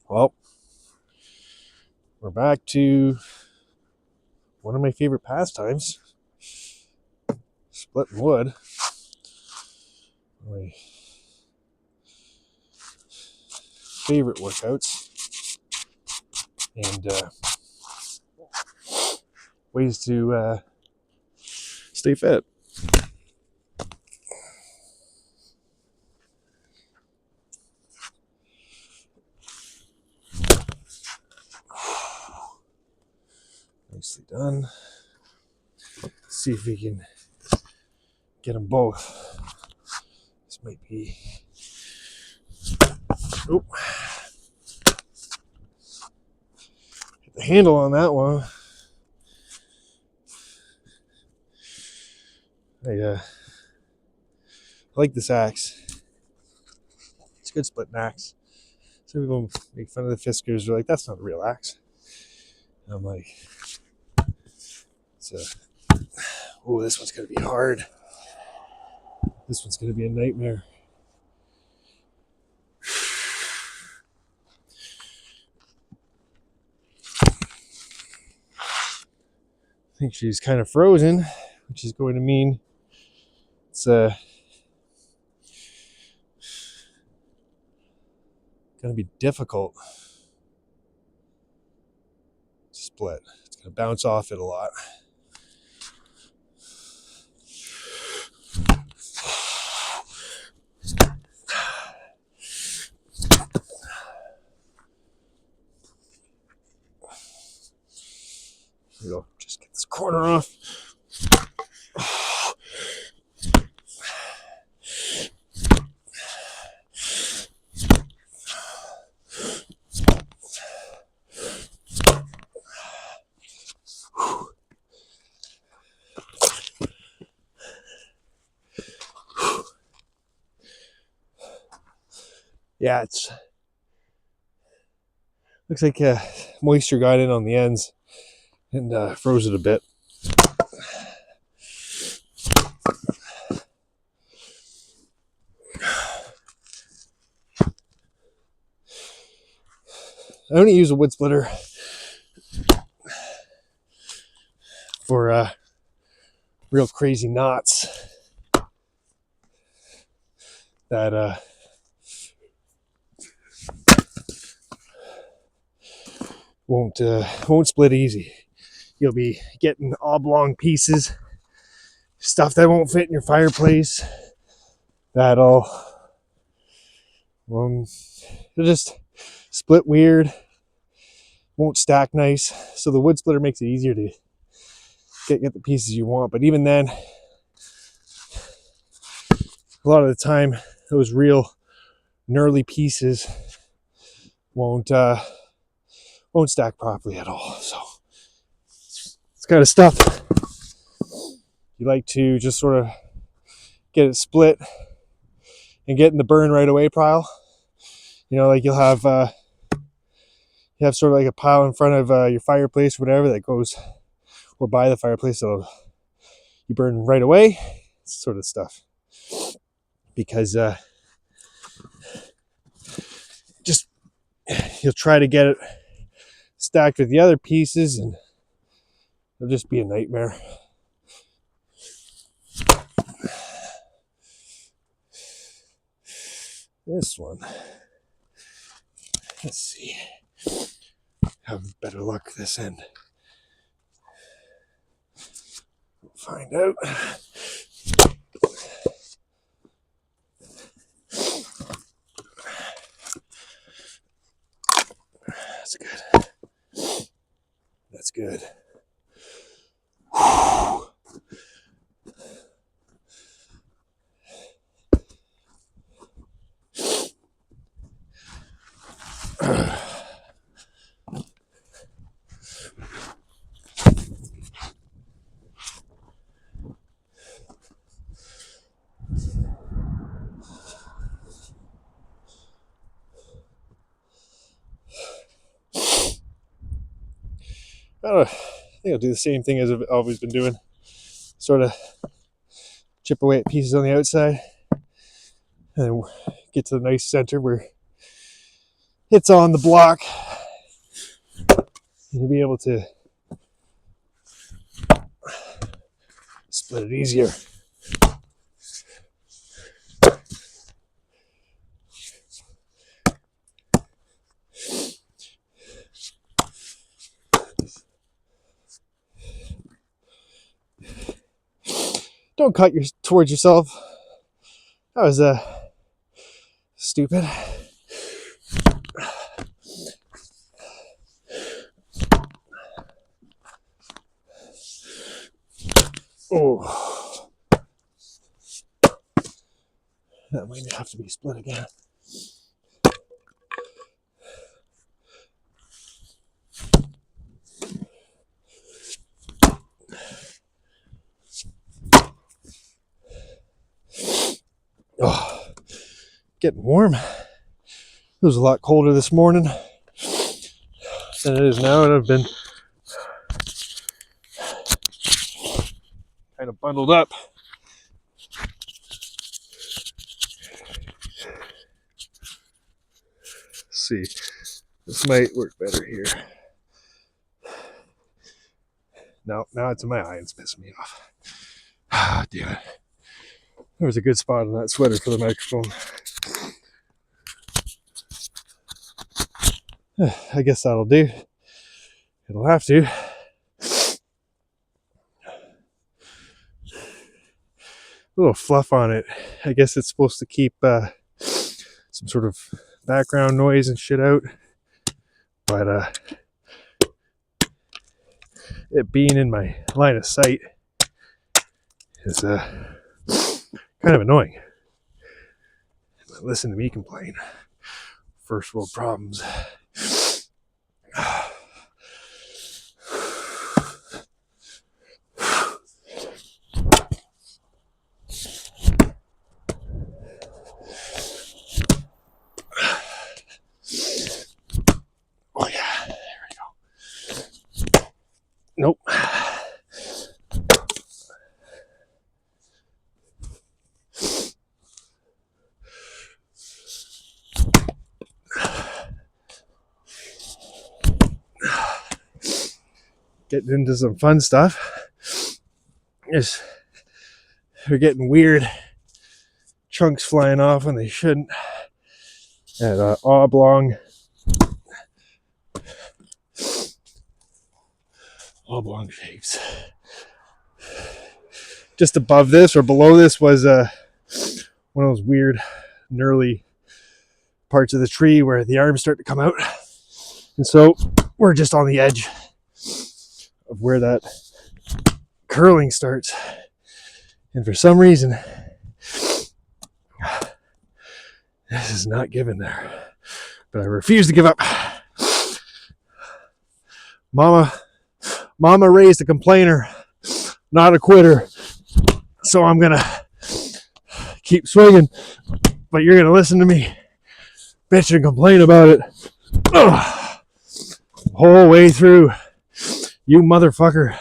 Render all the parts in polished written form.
Well, we're back to one of my favorite pastimes, splitting wood. My favorite workouts and ways to stay fit. Nicely done. Let's see if we can get them both. This might be. Oh, hit the handle on that one. I like this axe. It's a good splitting axe. Some people make fun of the Fiskars. They're like, that's not a real axe. And I'm like, oh, this one's going to be hard. This one's going to be a nightmare. I think she's kind of frozen, which is going to mean it's going to be difficult to split. It's going to bounce off it a lot. Here we go. Just get this corner off. Yeah, it's looks like moisture got in on the ends and froze it a bit. I only use a wood splitter for real crazy knots that won't split easy. You'll be getting oblong pieces, stuff that won't fit in your fireplace. That'll it'll just split weird, won't stack nice. So the wood splitter makes it easier to get the pieces you want. But even then, a lot of the time, those real gnarly pieces won't stack properly at all. So it's kind of stuff you like to just sort of get it split and get in the burn right away pile. You know, like you have sort of like a pile in front of your fireplace, whatever, that goes, or by the fireplace, so you burn right away, sort of stuff. Because just you'll try to get it stacked with the other pieces, and it'll just be a nightmare. This one, let's see, have better luck this end. We'll find out. That's good. That's good. I think I'll do the same thing as I've always been doing. Sort of chip away at pieces on the outside and get to the nice center where hits on the block, you'll be able to split it easier. Don't cut towards yourself. That was stupid. Oh, that might have to be split again. Oh, getting warm. It was a lot colder this morning than it is now, and I've been kind of bundled up. Let's see, this might work better here. No, now it's in my eye and it's pissing me off. Ah, damn it. There was a good spot on that sweater for the microphone. I guess that'll do. It'll have to. A little fluff on it. I guess it's supposed to keep some sort of background noise and shit out. But it being in my line of sight is kind of annoying. Listen to me complain. First world problems. Oh yeah, there we go. Nope. Getting into some fun stuff. We're getting weird chunks flying off when they shouldn't. And oblong shapes. Just above this or below this was one of those weird gnarly parts of the tree where the arms start to come out. And so we're just on the edge of where that curling starts. And for some reason, this is not giving there. But I refuse to give up. Mama raised a complainer, not a quitter. So I'm gonna keep swinging, but you're gonna listen to me bitch and complain about it. Ugh. Whole way through, you motherfucker.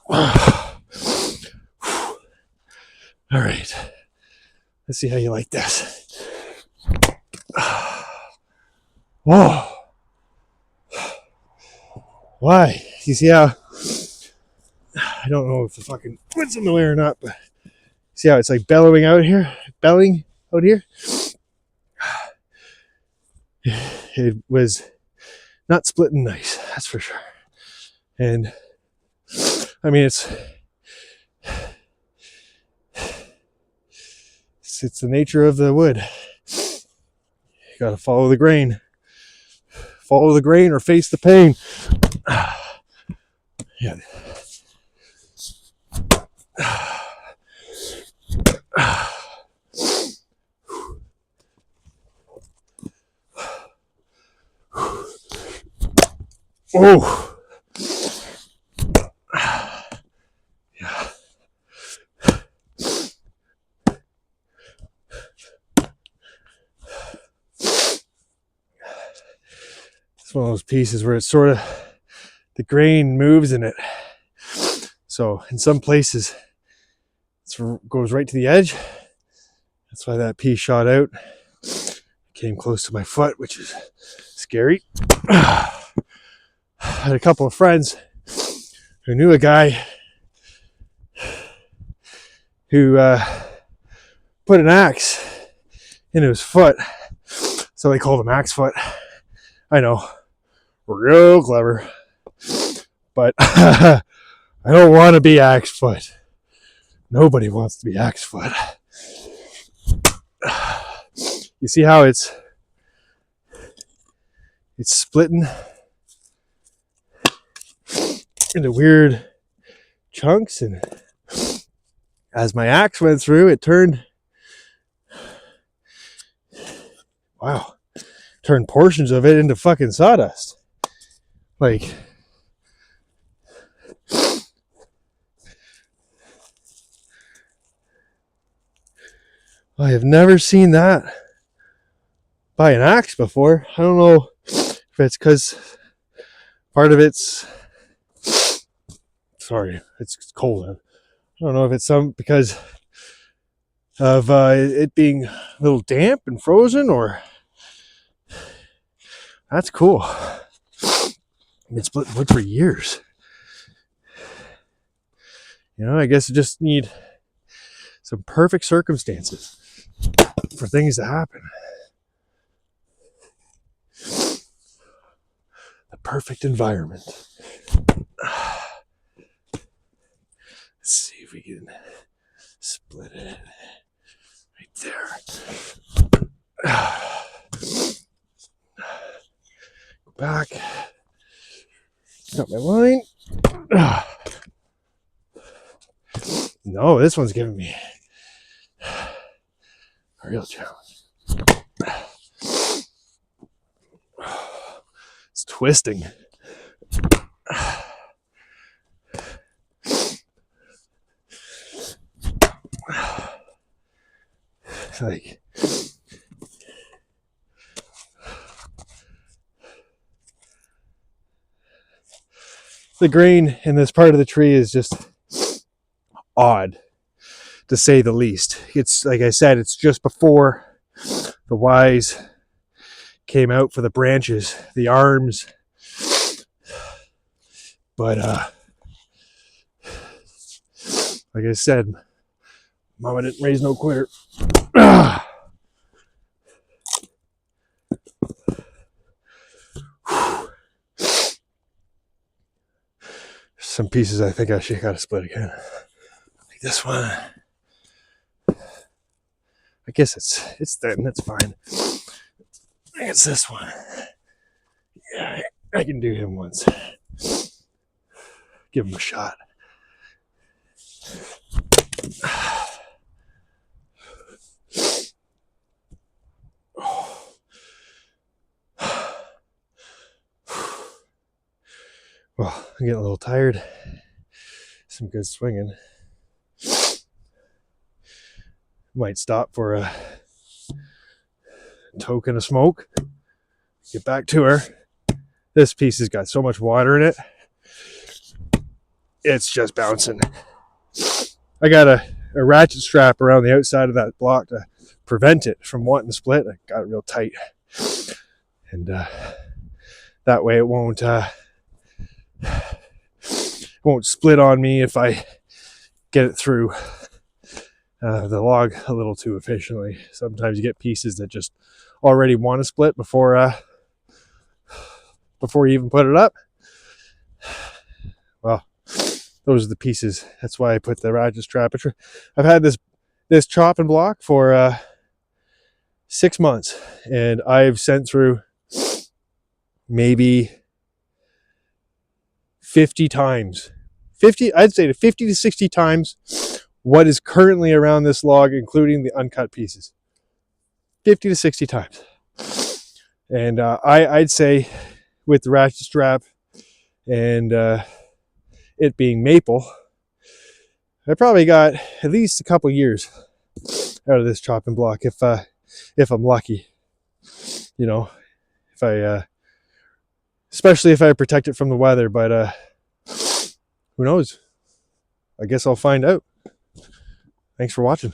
All right, let's see how you like this. Whoa. Why? You see how, I don't know if the fucking wood's in the way or not, but see how it's like belling out here? It was not splitting nice, that's for sure. And I mean, it's the nature of the wood. You gotta follow the grain. Follow the grain or face the pain. Yeah. Oh. Yeah. It's one of those pieces where it's sort of, the grain moves in it. So in some places, it goes right to the edge. That's why that piece shot out. In came close to my foot, which is scary. I had a couple of friends who knew a guy who put an axe into his foot, so they called him Axe Foot. I know, real clever, but I don't want to be Axe Foot. Nobody wants to be Axe Foot. You see how it's splitting into weird chunks, and as my axe went through, it turned portions of it into fucking sawdust. Like, I have never seen that by an axe before. I don't know if it's because part of it's cold. I don't know if it's because of it being a little damp and frozen, or that's cool. Been splitting wood for years. You know, I guess you just need some perfect circumstances for things to happen. The perfect environment. Let's see if we can split it right there. Go back. Got my line. No, this one's giving me a real challenge. It's twisting. Like, the grain in this part of the tree is just odd, to say the least. It's, like I said, it's just before the Y's came out for the branches, the arms. But like I said, Mama didn't raise no quitter. Some pieces I think I should gotta split again. Like this one. I guess it's thin, that's fine. I guess this one. Yeah, I can do him once. Give him a shot. Well, I'm getting a little tired. Some good swinging. Might stop for a token of smoke. Get back to her. This piece has got so much water in it. It's just bouncing. I got a ratchet strap around the outside of that block to prevent it from wanting to split. I got it real tight. And that way it won't split on me if I get it through the log a little too efficiently. Sometimes you get pieces that just already want to split before you even put it up. Well, those are the pieces. That's why I put the ratchet strap. I've had this chopping block for 6 months, and I've sent through maybe 50 times. I'd say 50 to 60 times what is currently around this log, including the uncut pieces. 50 to 60 times. And I'd say with the ratchet strap and it being maple, I probably got at least a couple years out of this chopping block if I'm lucky. You know, if I especially if I protect it from the weather, but who knows? I guess I'll find out. Thanks for watching.